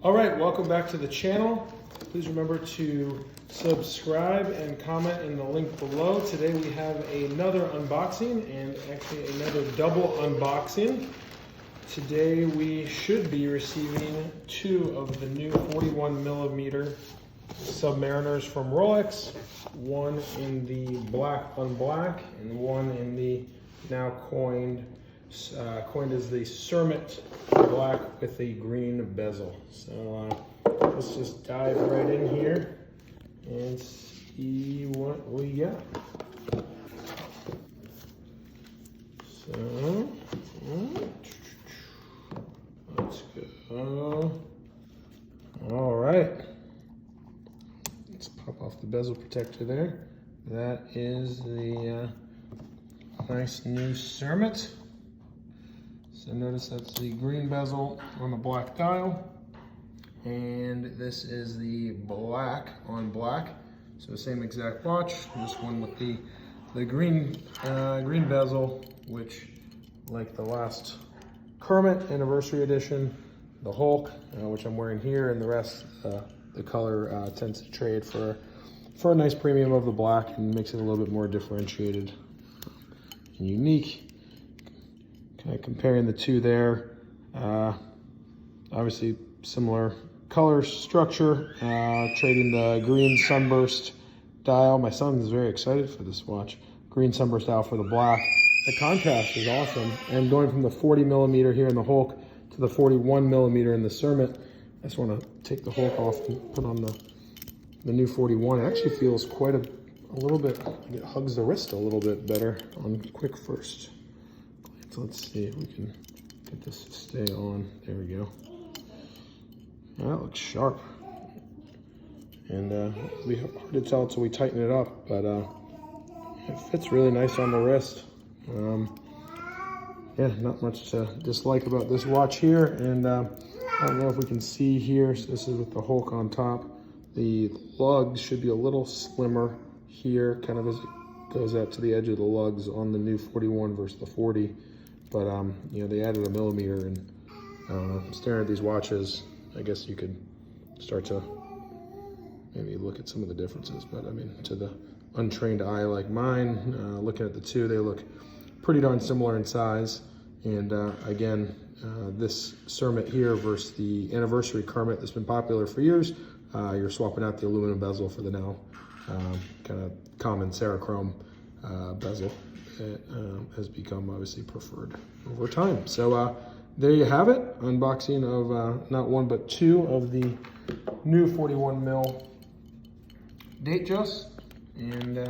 All right, welcome back to the channel. Please remember to subscribe and comment in the link below. Today we have another unboxing and actually another double unboxing. Today we should be receiving two of the new 41mm Submariners from Rolex. One in the black on black and one in the now coined as the Kermit black with the green bezel. So let's just dive right in here and see what we got. So let's go. All right, let's pop off the bezel protector there. That is the nice new Kermit. So notice that's the green bezel on the black dial, and this is the black on black. So same exact watch, this one with the green bezel, which, like the last Kermit Anniversary Edition, the Hulk, which I'm wearing here, and the rest, the color tends to trade for a nice premium of the black and makes it a little bit more differentiated and unique. Kind of comparing the two there, obviously similar color structure, trading the green sunburst dial. My son is very excited for this watch. Green sunburst dial for the black. The contrast is awesome. And going from the 40mm here in the Hulk to the 41mm in the Kermit, I just want to take the Hulk off and put on the new 41. It actually feels quite a little bit, it hugs the wrist a little bit better on quick first. So let's see if we can get this to stay on. There we go. That looks sharp. And it'll be hard to tell until we tighten it up, but it fits really nice on the wrist. Yeah, not much to dislike about this watch here. And I don't know if we can see here, so this is with the Hulk on top. The lugs should be a little slimmer here, kind of as it goes out to the edge of the lugs on the new 41 versus the 40. But you know, they added a millimeter, and I don't know, staring at these watches, I guess you could start to maybe look at some of the differences. But I mean, to the untrained eye like mine, looking at the two, they look pretty darn similar in size. And again, this Kermit here versus the Anniversary Kermit that's been popular for years, you're swapping out the aluminum bezel for the now kind of common Cerachrome bezel. It has become obviously preferred over time. So there you have it, unboxing of not one but two of the new 41mm Datejust, and you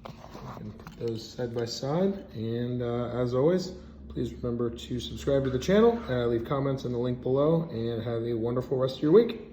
can put those side by side. And as always, please remember to subscribe to the channel, leave comments in the link below, and have a wonderful rest of your week.